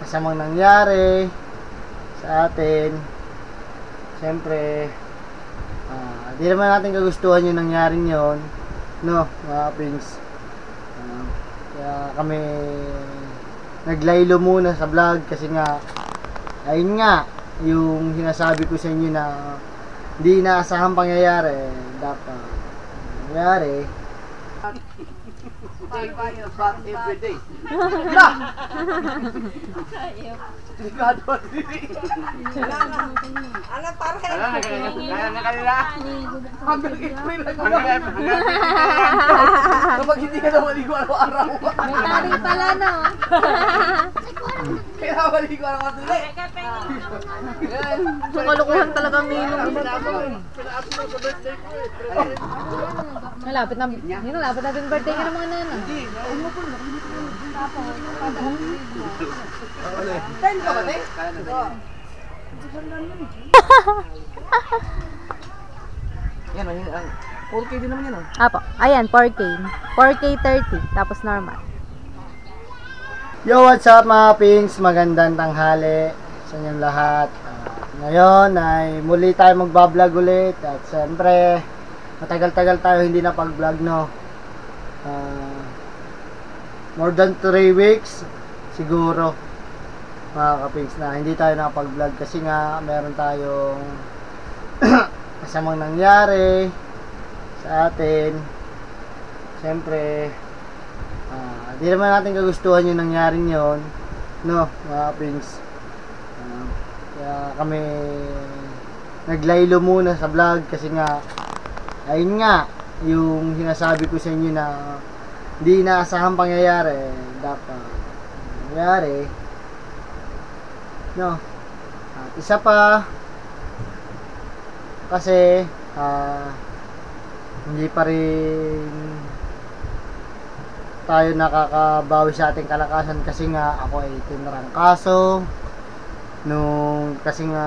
masamang nangyari sa atin. Siyempre, di naman natin kagustuhan yung nangyaring yon, no, mga pings. Kaya kami naglaylo muna sa vlog kasi nga, ayun nga, yung sinasabi ko sa inyo na hindi inaasahang pangyayari, dapat nangyari. Everyday. Delikado diri. Ala para. Ala kanila. Hanggang April lang. Kapag hindi ka na maligo araw-araw. May tari pala, no? Kaya maligo araw-araw. So, kalukuhan talaga Ninong. Malapit na, yun, malapit na din birthday ka ng mga nana. Ten ka ba, te? Yan, ang 4K din naman yan, oh. Apo, ayan, 4K. 4K 30, tapos normal. Yo, what's up mga pings? Magandang tanghali sa inyong lahat. Ngayon ay muli tayo magbablog ulit. At siyempre, matagal-tagal tayo hindi na pag-vlog, no? More than 3 weeks siguro, mga kapings, na hindi tayo nakapag-vlog kasi nga meron tayong masamang nangyari sa atin. Siyempre, di naman natin kagustuhan yung nangyaring yon, no, mga kapings. Kaya kami naglaylo muna sa vlog kasi nga, ayun nga, yung sinasabi ko sa inyo na hindi inaasahang pangyayari, dapat nangyari, no. At isa pa kasi hindi pa rin tayo nakakabawi sa ating kalakasan kasi nga ako ay tinarangkaso kasi nga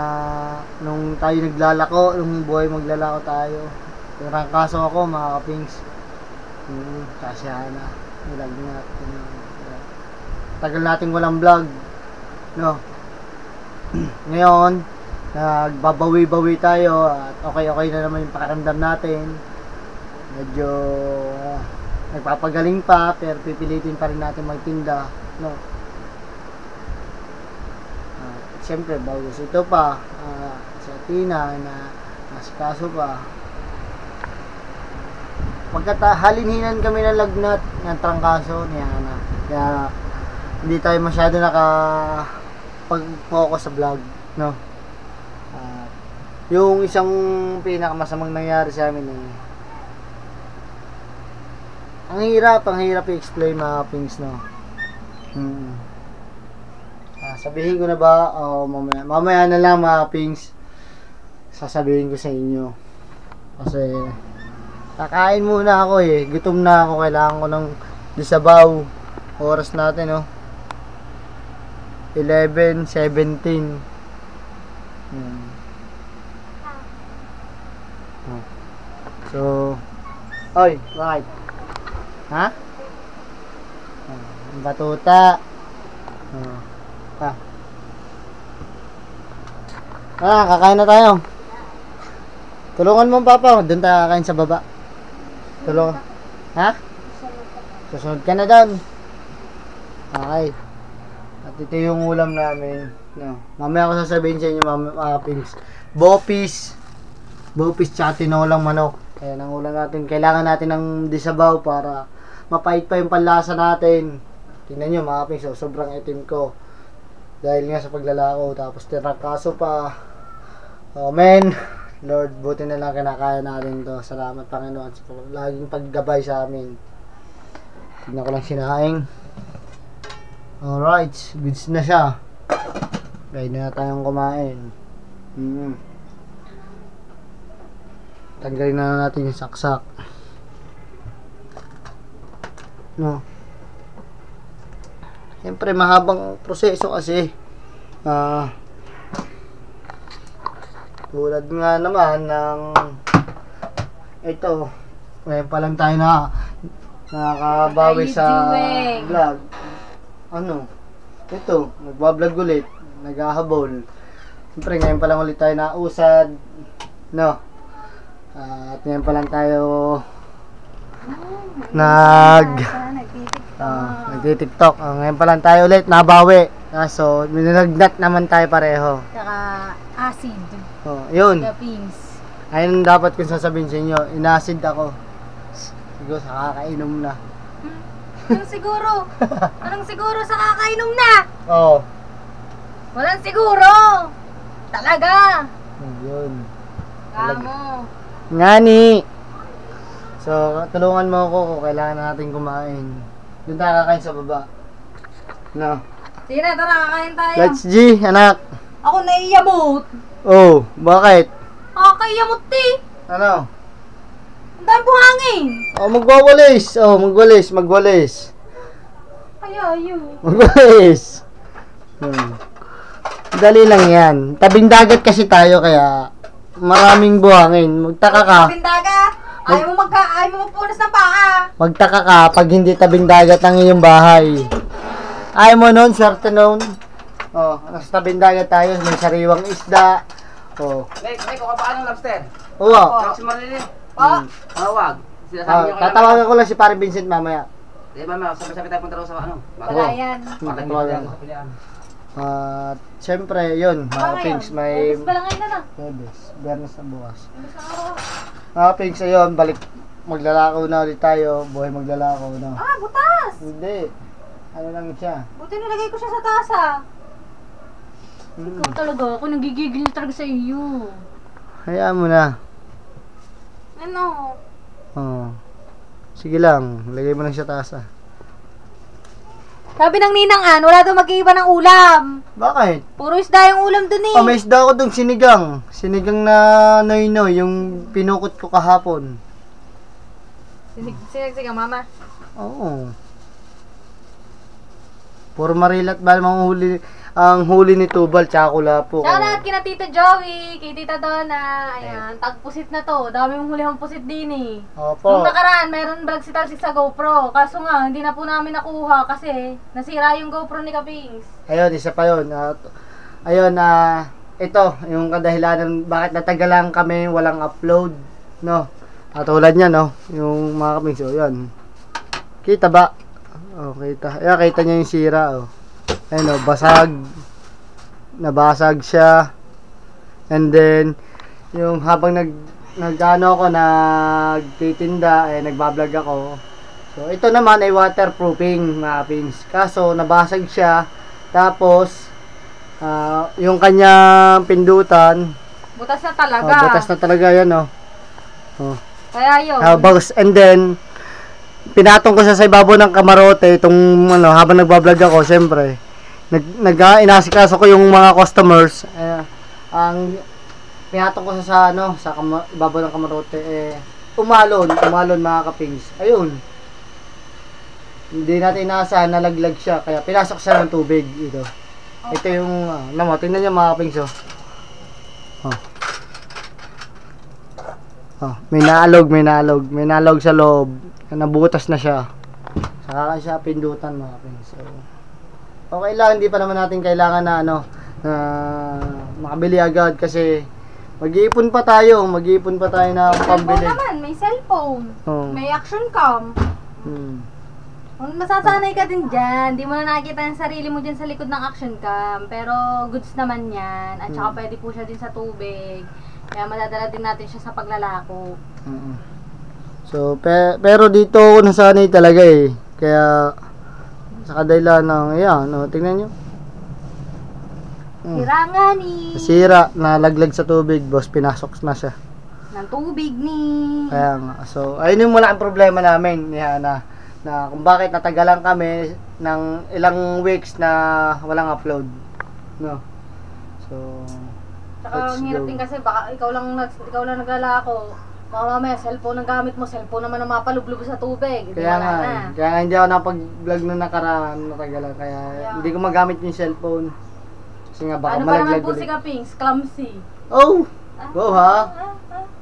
nung tayo naglalako, nung buhay maglalako tayo, tinarangkaso ako, mga kapings. Kasyana, nilagnat, tagal nating walang vlog, no. Ngayon nagbabawi-bawi tayo at okay na naman yung pakiramdam natin. Medyo nagpapagaling pa, pero pipilitin pa rin natin magtinda, no. Siyempre bagus ito pa, sa Tina na nasikaso pa. Halinhinan kami ng lagnat ng trangkaso ni Ana. Kaya hindi tayo masyado nakapag-focus sa vlog, no. Yung isang pinakamasamang nangyari sa amin ang hirap i-explain, mga pings, no. Sabihin ko na ba o mamaya na lang, mga pings, sasabihin ko sa inyo kasi kakain muna ako, gutom na ako, kailangan ko ng disabaw. Oras natin, no, 11:17. So, oy, bakit? Ha? Batuta. Kakain na tayo. Tulungan mo, Papa, doon tayo kakain sa baba. Tulungan. Ha? Susunod ka na doon. Okay. At ito yung ulam namin, no. Mamaya ako sasabihin sa inyo, mga pings. Bopis tsaka tinolang manok. Kaya ang ulam natin, kailangan natin ng disabaw para mapait pa yung panlasa natin. Tingnan nyo, mga pings, sobrang itim ko dahil nga sa paglalako, tapos tirangkaso pa. Amen. Lord, buti na lang kinakaya natin to. Salamat, Panginoon, sa laging paggabay sa amin. Tignan ko lang sinaing. Alright, goods na siya. Ready na tayong kumain. Tanggalin na natin yung saksak, no. Siyempre mahabang proseso kasi. Tulad nga naman ng ito, ngayon pa lang tayo nakakabawi sa vlog. Ano? ito, nagbablog ulit, naghahabol. Siyempre, ngayon pa lang ulit tayo nausad, no? At ngayon pa lang tayo nagtitiktok. Ngayon pa lang tayo ulit, nabawi. So, nilagnat naman tayo pareho. Tsaka acid. Yun. Kapings. Ayun dapat kong sasabihin sa inyo, inacid ako. Siguro sa kakainom na. Anong siguro? Anong siguro sa kakainom na? Oo. Walang siguro. Talaga. Yun. Kamo. Ngani. So, tulungan mo ako kung kailangan natin kumain. Doon tayo kakain sa baba. No. Sige na, tara, kakain tayo. Let's G, anak. Ako naiyamot. Oh, bakit? Kakaiyamot eh. Ano? Ang dami buhangin. Magwalis. Kaya yun. Magwalis. Dali lang yan. Tabing dagat kasi tayo kaya maraming buhangin. Magtaka ka. Tabing dagat. Ayaw mo magpunas ng paa. Magtaka ka pag hindi tabing dagat ang iyong bahay. Ayaw mo nun, swerte nun. Oh, nasa tabing dagat tayo, may sariwang isda. Oh. May kung paano lobster? Oo. Tawag si Marilyn. Tawag. Sinasabi niyo Tatawagan ko lang si Pare Vincent mamaya. Di ba, sabi-sabi tayo punta raw sa ano? Wala yan. Tatawagan ko. At syempre, yun, mga Pinks, may... Bes, balangay na na. Bernes na bukas. Mga Pinks, ayun, balik, maglalakaw na ulit tayo, buhay maglalakaw na. Butas! Hindi, ano lang siya. Buti nilagay ko siya sa tasa. Ikaw talaga, ako nagigigil talaga sa iyo. Hayaan mo na. Ano? Oh. Sige lang, lagay mo lang siya tasa. Sabi ng ninang wala daw mag-iiba ng ulam. Bakit? Puro isda yung ulam dun eh. Oh, may isda ako dong sinigang. Sinigang na noy-noy, yung pinukot ko kahapon. Sige, mama. Oo. Puro marilat ba ang huli ni Tubal, tsaka kulapo. Shoutout kina Tita Joey, kay Tita Donna. Ayan, tagpusit na to. Dami mong huli ang pusit din eh. Opo. Nung nakaraan, meron vlog si Talsik sa GoPro. Kaso nga, hindi na po namin nakuha kasi nasira yung GoPro ni Kapings. Ayun, isa pa yun. Ito, yung kadahilanan bakit natagalan kami walang upload. No? Tulad niya, no? Yung mga kapings, so yun. Kita ba? Oh, kita. Ayan, kita niya yung sira, oh. Ayun, oh, basag. Nabasag siya. And then, yung habang nagtitinda, nagbablog ako. So, ito naman ay waterproofing, mga pings. Kaso, nabasag siya. Tapos, yung kanyang pindutan. Butas na talaga. Butas na talaga yan, oh. Kaya yun. And then, pinatong ko siya sa ibabaw ng kamarote. Itong, habang nagbablog ako, syempre. Inasikaso ko yung mga customers. Ang pinatong ko siya sa ibabaw ng kamarote. Umalon mga kapings. Ayun. Hindi natin inaasahan, nalaglag siya. Kaya pinasok siya ng tubig. Ito. Ito yung, tingnan niyo mga kapings, may naalog sa loob. Nabutas na siya. Saka siya pindutan mga kapings. So, okay lang, hindi pa naman natin kailangan na na makabili agad kasi mag-iipon pa tayo na pambili. Cellphone naman, may cellphone. May action cam. Masasanay ka din dyan. Di mo na nakikita yung sarili mo dyan sa likod ng action cam. Pero goods naman yan. At saka pwede po siya din sa tubig. Kaya madadala din natin siya sa paglalako. So, pero dito ako nasanay talaga eh. Kaya sa kadahilan ng, tingnan nyo. Sira nga ni. Sira, nalaglag sa tubig, boss, pinasok na siya. Ng tubig ni. Kaya nga, so, ayun yung malaking problema namin, ni Hana, na kung bakit natagalan kami ng ilang weeks na walang upload. No? So, saka ang hirap din kasi baka ikaw lang naglalako. Baka mamaya, cellphone ang gamit mo, cellphone naman ang mapalublob sa tubig. Kaya nga hindi ako nakapag-vlog nung nakaraan, natagalan. Kaya hindi ko magamit yung cellphone. Kasi nga baka malaglag ulit. Ano pa naman po si Kapings? Clumsy. Oh! Go ha?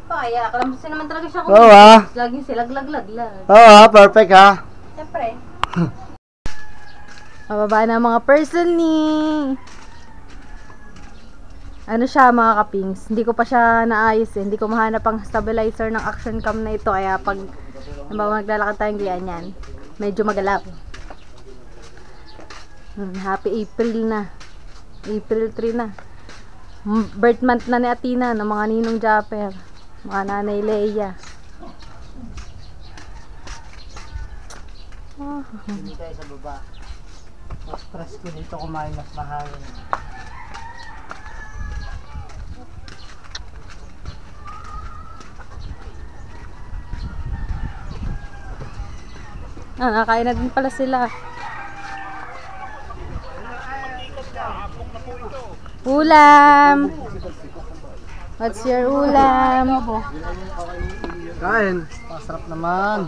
Kaya, clumsy naman talaga siya. Go ha? Laging silaglag-laglag. Oo ha, perfect ha? Siyempre. Mababa na ang mga person ni... Ano siya mga kapings, hindi ko pa siya naayos eh. Hindi ko mahanap ang stabilizer ng action cam na ito. Kaya pag maglalakad tayong ganyan, medyo magalaw. Happy April na. April 3 na. Birth month na ni Atina ng mga ninong Japper, mga nanay Leia. Hindi tayo sa baba. Mas stress ko dito kumain, mas mahal. Nakain na din pala sila. Ulam. What's your ulam? Kain. Masarap naman.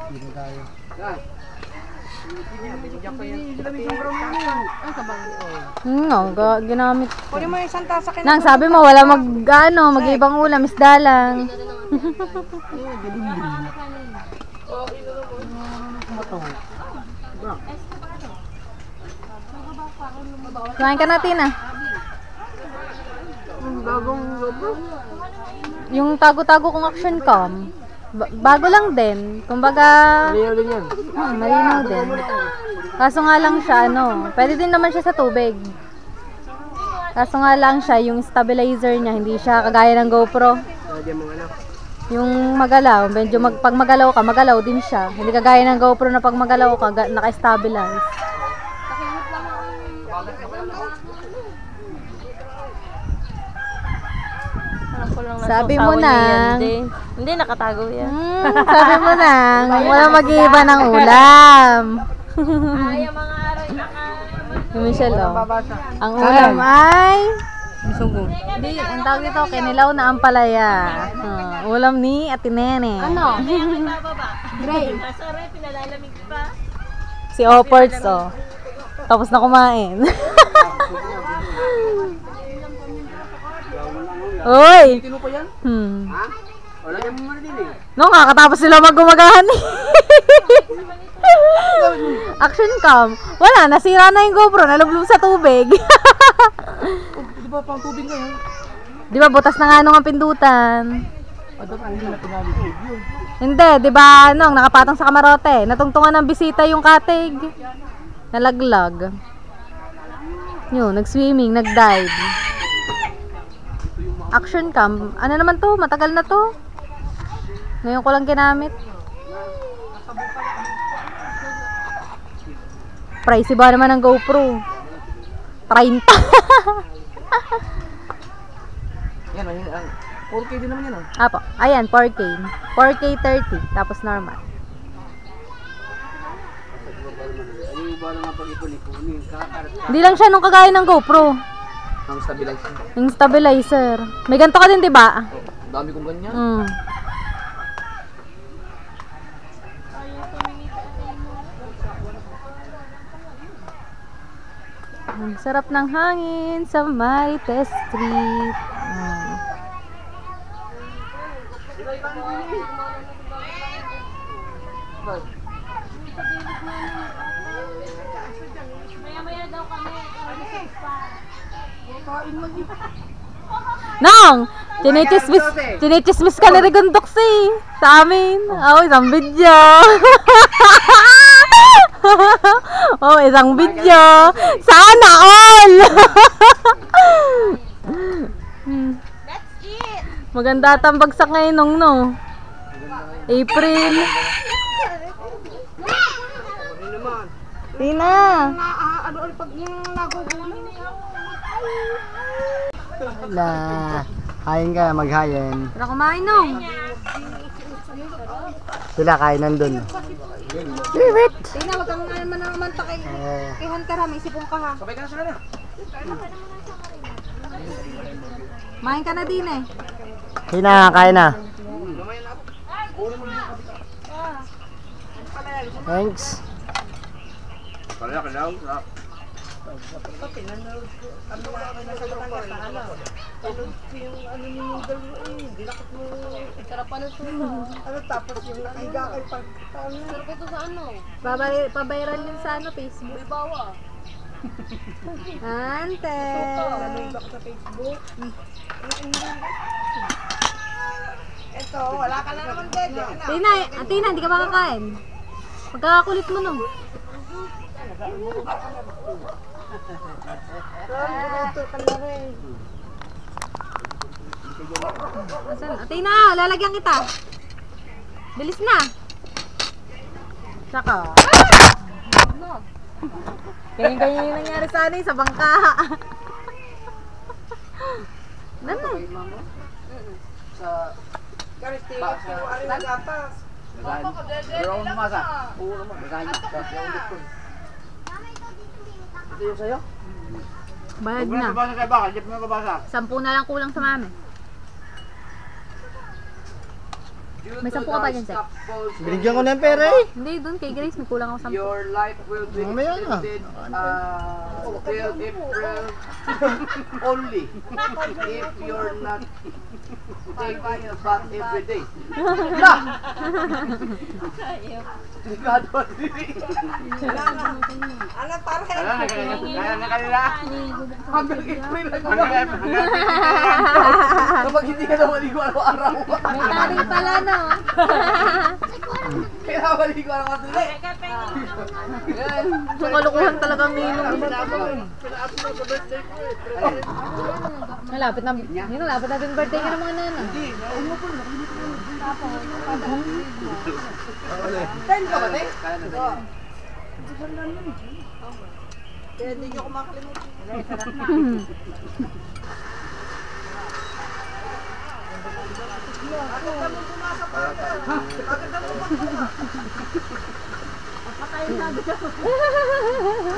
Dito tayo. Ginamit. Kunin mo yung isang tasa kayo. Nang sabi mo wala mag-ibang ulam, isda lang. Kumain ka natin ah. Yung tago-tago kong action cam. Bago lang din. Kumbaga, Malinaw din yan. malinaw din. Kaso nga lang siya, pwede din naman siya sa tubig. Kaso nga lang siya, yung stabilizer niya, hindi siya kagaya ng GoPro. Yung magalaw, medyo pag magalaw ka, magalaw din siya. Hindi kagaya ng GoPro na pag magalaw ka, naka-stabilize. Sabi mo na, Hindi, nakatago yan. sabi mo na, wala mag-iiba ng ulam. Ay, mga aray, Yung Michelle, ang ulam ay, hindi, ang tawag dito, kinilaw na ampalaya. Ulam ni Ate Nene. Ano? Gray. Sorry, pinalalamig pa. Si Opports, tapos na kumain. Uy! Tino pa yan? Wala yan mo muna din eh. No, kakatapos sila mag-gumagahan. Action cam. Wala, nasira na yung GoPro, nalublob sa tubig. Di ba pang tubig ngayon? Di ba, butas na nga nung ang pindutan. Dapat hindi na pinalitid yun. Hindi, di ba, nakapatong sa kamarote. Natungtungan ng bisita yung katig. Nalaglag. Yun, nag-swimming, nag-dive. Action cam. Ano naman to? Matagal na to. Ngayon ko lang ginamit. Pricey ba naman ng GoPro? 30. Yan, 4K din naman yan Apo. Ayan, 4K. 4K 30. Tapos normal. Hindi lang siya nung kagaya ng GoPro. Ang stabilizer. Yung stabilizer. May ganito ka din, di ba? Dami kong ganyan. Ang sarap ng hangin sa Marites Street. Nong! Chinichismis ka na Rigondok sa amin. Isang video. Isang video. Sana all! That's it! Maganda atang bagsak ngayon nung April. Tina! Ano pag yung nagugulo? Na, kain ka, maghayin. Para kumain nung. Sila kain nandun. Tina, wag kang naman kay Hunter ha. May sipong ka ha. Sabay ka na sila na. Main ka na din eh. Tina, kain na. Thanks. Pinanood ko. Ano nga ako nasa Batangas sa ano? Panood ko yung ano ni Noodle mo eh. Dinakot mo. Sarap pa ng suka. Ano tapos yung nakahiga kay Pagkano. Sarap ito sa ano? Pabayran yun sa ano, Facebook. May bawa. Ante. Nanood ako sa Facebook. Ito, wala ka na naman dede. Tina, hindi ka makakain. Pagkakakulit mo no. Ito ka na rin. Asan? Tina, lalagyan kita. Bilis na. Tsaka. Ganyan-ganyan yung nangyari sa ano sa bangka. Ano? Sa Karistig, yung ari na gatas. Pero ako namasa. Oo naman, nagahin. Kasi ulit ko. Ito yung sa'yo? Bayad na. Babasa kayo ba? Hindi mo babasa. 10 na lang kulang sa mami. May 10 ka pa dyan, Sek? Binigyan ko na yung pera eh. Hindi, doon kay Grace, may kulang ako 10. Your life will be Mamaya na. extended till April only if you're not taking a bath every day. Na! Delikado at ano para kaya na kanila? Hanggang April lang kapag hindi ka na maligo araw-araw. May taring pala, no? Kaya maligo araw-araw tuloy. So, kalukuhan talagang ninong. Malapit na din birthday ka ng mga nanay. Ten ka ba, Tek? Kaya hindi nyo kumakalimutan.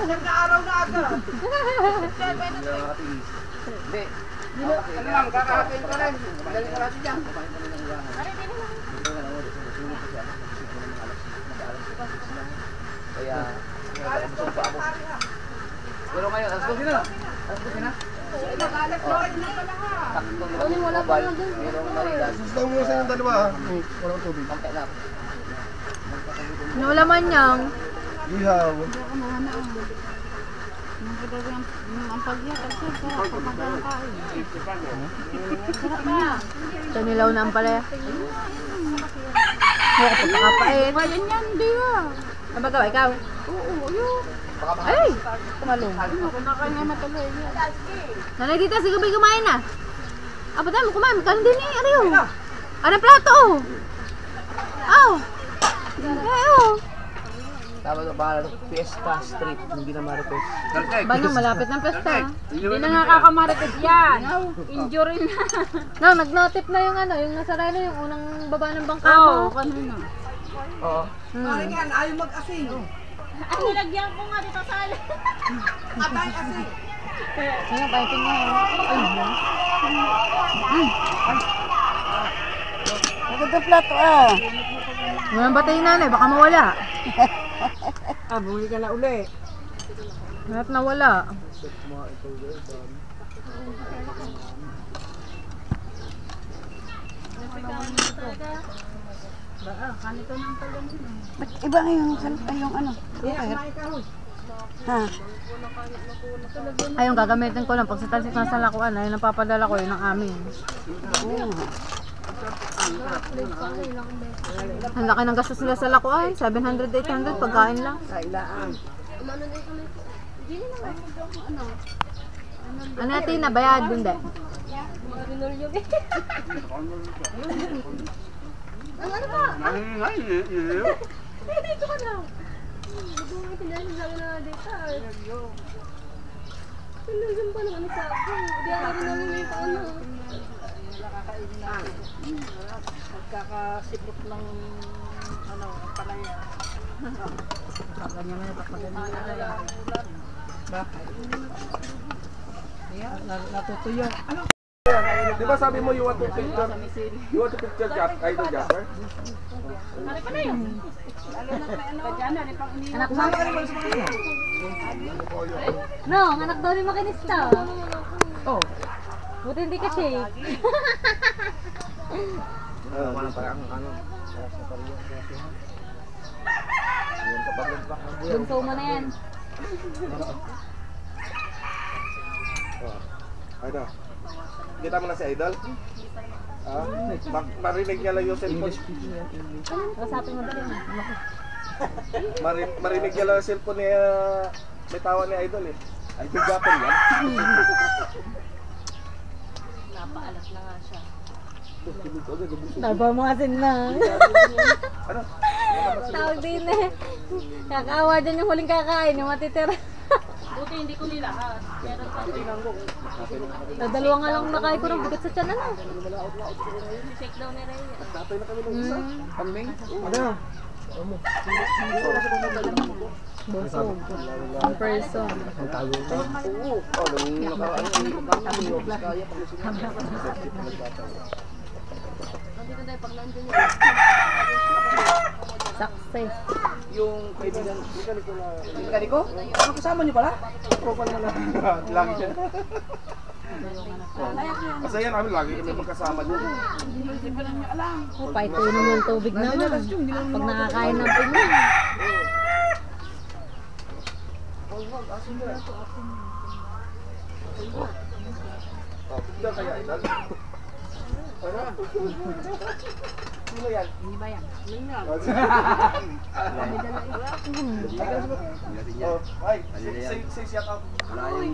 Nag-aaraw na agad. Hindi. Ano lang, kakahatin ka rin. Magaling ka natin dyan. Kaya, busog pa ako. Pero ngayon, alas 12 na. Alas 12 na. Sakto naman wala pa lang doon. Merong maridas. Gusto mo sa yung dalawa ha? Walang tubig. Pangkay na. Wala man yang. Ihaw. Ito nilaw na ang palaya. Huwag ka pagkakapain. Yan, hindi ba? Ano ba gawa? Ikaw? Oo, yun. Ay! Tumalong. Nanay dito, sige ba kumain na? Aba tayo, kumain. Kanin din eh. Ano yun? Ano plato? Oh! Ay, oh! Tama na bahala ng Fiesta Street, hindi na Marites. Banong, malapit ng pesta. Hindi na Nakakamarites yan. Injury na. No, nag-notif na yung ano, yung nasa relo, yung unang baba ng bangka mo. Oo, kanina. Oo. Parang yan, ayaw mag-asin. Ay, nilagyan ko nga dito sa alin. Atay asin. Ano, piping nga. Maganda plato ah. Walang batay nanay, baka mawala. Bumili ka na uli. Lahat nawala. Iba nga yung yung ano. Ha? Ayun, gagamitin ko lang. Pag sa talsik na sa lakuan, ayun ang papadala ko, yun ang amin. Ang laki ng gastos nila sa lakuan. 700, 800, pagkain lang. Kailaan. Ano natin, nabayad, hindi. Ang ano ba? Ay, Dito ka na. Nagumang pinansin sa akin na data. Pinansin pa naman sa akin. Hindi ako rin namin yung ano. magkakasipot ng ano, palaya. Ganyan na yung maganda. Ba? Natutuyo. Ano? Di ba sabi mo you want to picture Jack, Idol Japper? Anak mo? No, anak daw ni makinista. Oh. Buti hindi ka shake. Bunso mo na yan. Ano? Kita mo na si Idol? Marinig niya lang yung cellphone. Kasapin mo dali. Marinig niya lang yung cellphone niya. May tawa ni Idol eh. Idol Japper yan. Napaalat na nga siya. Taba mo asin lang. Ano? Tawag din eh. Kakaawa dyan yung huling kakain, yung matitira. Buti hindi ko nilahat. Meron pa. Dalawa nga lang nakain ko ng bigat sa tiyan, ano? Check daw ni Rhea. Tatay na kami ng isa. Kambing? Ano? Busog. Ang person. Oo. Nung nakaraan hindi ko kaya Nandito tayo pag nandun yun. Success. yung kaibigan, Mekaniko? Ano kasama niyo pala? ko pa naman lagi siya. Masaya namin lagi kami magkasama dyan. Oh, paitunin yung tubig naman. Pag nakakain ng Pinoy. Hindi kaya Idol? Ano? Sino yan? Hindi ba yan? Oh, ay, say shout out. Hi,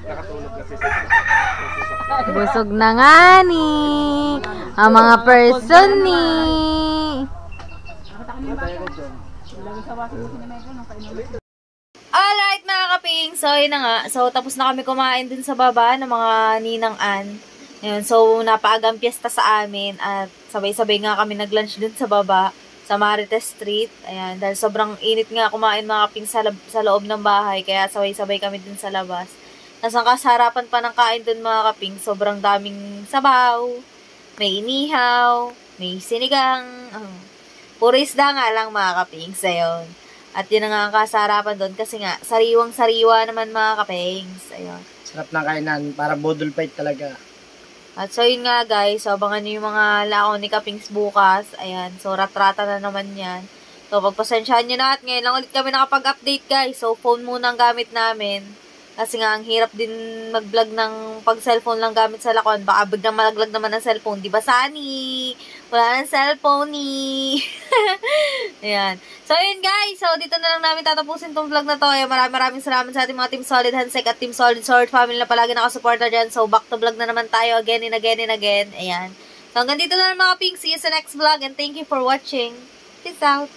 nakatulog kasi sa Busog na nga ni. Ang mga person ni. Alright mga kaping, so yun na nga. So tapos na kami kumain dun sa baba ng mga ninang-an. Ayun, so napaagang piyesta sa amin at sabay-sabay nga kami nag-lunch dun sa baba sa Marites Street. Ayan, dahil sobrang init nga kumain mga kaping sa loob ng bahay kaya sabay-sabay kami dun sa labas. Tapos ang kasarapan pa ng kain dun mga kaping, sobrang daming sabaw, may inihaw, may sinigang, puro isda nga lang mga kaping sa yun. At yun na nga ang kasarapan doon kasi nga, sariwang-sariwa naman mga kapings. Ayun. Sarap ng kainan, para bodol fight talaga. At so yun nga guys, so abangan nyo yung mga lakaw ni Kapings bukas. Ayan, so rat-rata na naman yan. So pagpasensyahan nyo na at ngayon lang ulit kami nakapag-update guys. So phone muna ang gamit namin. Kasi nga, ang hirap din mag-vlog ng pag-cellphone lang gamit sa lakon. Baka biglang malaglag naman ang cellphone. Diba, Sunny? Wala ng cellphone ni. Ayan. So, yun guys. So, dito na lang namin tatapusin tong vlog na to. Ayan, maraming salamat sa ating mga Team Solid Hansek at Team Solid Sword family na palagi nakasuporta dyan. So, back to vlog na naman tayo again and again and again. Ayan. So, hanggang dito na lang mga pink. See you sa next vlog and thank you for watching. Peace out.